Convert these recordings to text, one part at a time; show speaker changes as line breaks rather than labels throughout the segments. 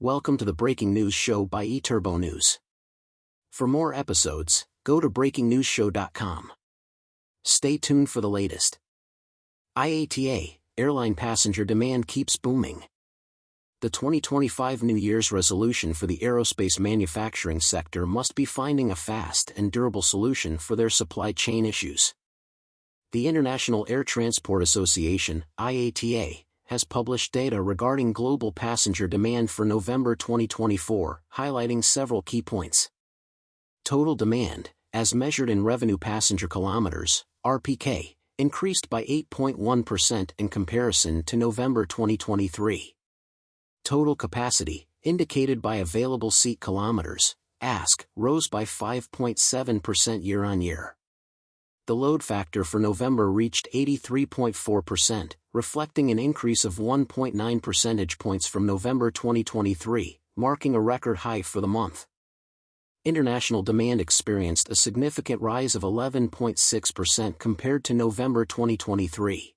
Welcome to the Breaking News Show by eTurbo News. For more episodes, go to breakingnewsshow.com. Stay tuned for the latest. IATA, airline passenger demand keeps booming. The 2025 New Year's resolution for the aerospace manufacturing sector must be finding a fast and durable solution for their supply chain issues. The International Air Transport Association, IATA, has published data regarding global passenger demand for November 2024, highlighting several key points. Total demand, as measured in revenue passenger kilometers, RPK, increased by 8.1% in comparison to November 2023. Total capacity, indicated by available seat kilometers, ASK, rose by 5.7% year-on-year. The load factor for November reached 83.4%, reflecting an increase of 1.9 percentage points from November 2023, marking a record high for the month. International demand experienced a significant rise of 11.6% compared to November 2023.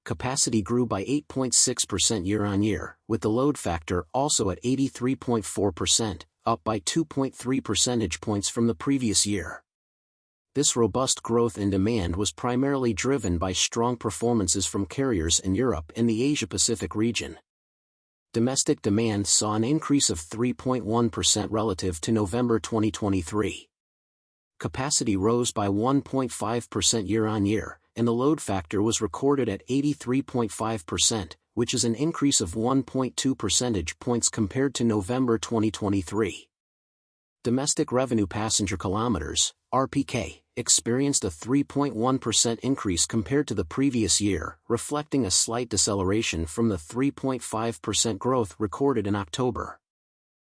Capacity grew by 8.6% year-on-year, with the load factor also at 83.4%, up by 2.3 percentage points from the previous year. This robust growth in demand was primarily driven by strong performances from carriers in Europe and the Asia-Pacific region. Domestic demand saw an increase of 3.1% relative to November 2023. Capacity rose by 1.5% year-on-year, and the load factor was recorded at 83.5%, which is an increase of 1.2 percentage points compared to November 2023. Domestic revenue passenger kilometers, RPK, experienced a 3.1% increase compared to the previous year, reflecting a slight deceleration from the 3.5% growth recorded in October.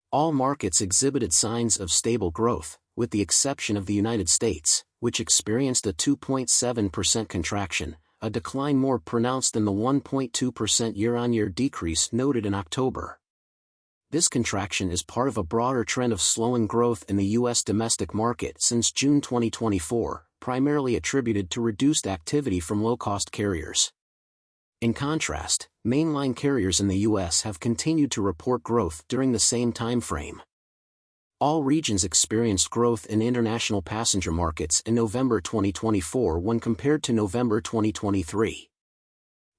All markets exhibited signs of stable growth, with the exception of the United States, which experienced a 2.7% contraction, a decline more pronounced than the 1.2% year-on-year decrease noted in October. This contraction is part of a broader trend of slowing growth in the U.S. domestic market since June 2024, primarily attributed to reduced activity from low-cost carriers. In contrast, mainline carriers in the U.S. have continued to report growth during the same time frame. All regions experienced growth in international passenger markets in November 2024 when compared to November 2023.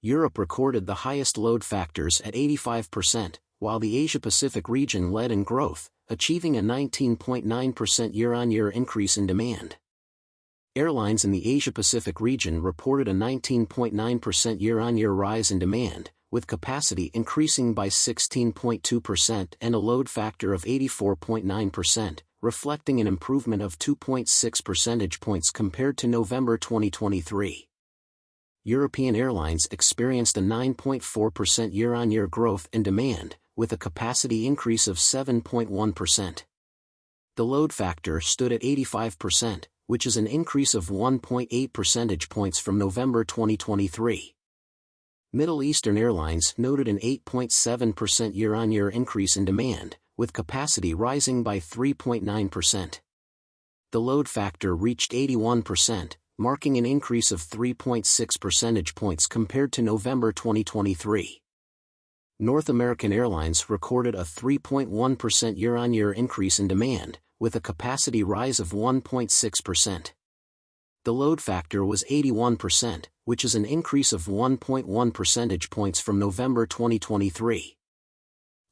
Europe recorded the highest load factors at 85%, while the Asia-Pacific region led in growth, achieving a 19.9% year-on-year increase in demand. Airlines in the Asia-Pacific region reported a 19.9% year-on-year rise in demand, with capacity increasing by 16.2% and a load factor of 84.9%, reflecting an improvement of 2.6 percentage points compared to November 2023. European airlines experienced a 9.4% year-on-year growth in demand, with a capacity increase of 7.1%. The load factor stood at 85%, which is an increase of 1.8 percentage points from November 2023. Middle Eastern Airlines noted an 8.7% year-on-year increase in demand, with capacity rising by 3.9%. The load factor reached 81%, marking an increase of 3.6 percentage points compared to November 2023. North American Airlines recorded a 3.1% year-on-year increase in demand, with a capacity rise of 1.6%. The load factor was 81%, which is an increase of 1.1 percentage points from November 2023.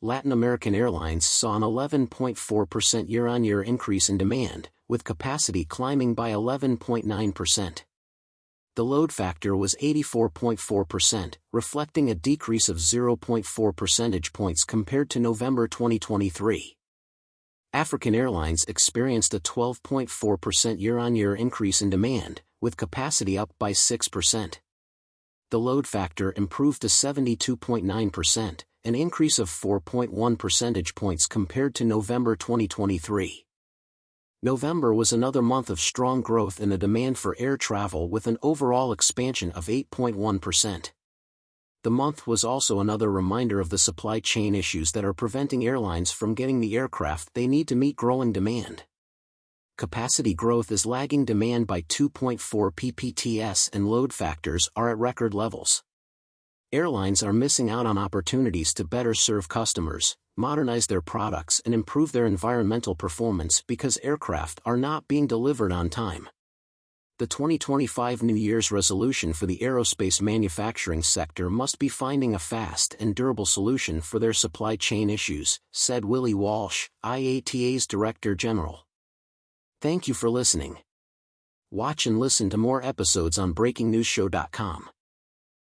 Latin American Airlines saw an 11.4% year-on-year increase in demand, with capacity climbing by 11.9%. The load factor was 84.4%, reflecting a decrease of 0.4 percentage points compared to November 2023. African Airlines experienced a 12.4% year-on-year increase in demand, with capacity up by 6%. The load factor improved to 72.9%, an increase of 4.1 percentage points compared to November 2023. November was another month of strong growth in the demand for air travel with an overall expansion of 8.1%. The month was also another reminder of the supply chain issues that are preventing airlines from getting the aircraft they need to meet growing demand. Capacity growth is lagging demand by 2.4 ppts and load factors are at record levels. Airlines are missing out on opportunities to better serve customers, modernize their products and improve their environmental performance because aircraft are not being delivered on time. The 2025 New Year's resolution for the aerospace manufacturing sector must be finding a fast and durable solution for their supply chain issues, said Willie Walsh, IATA's Director General. Thank you for listening. Watch and listen to more episodes on BreakingNewsShow.com.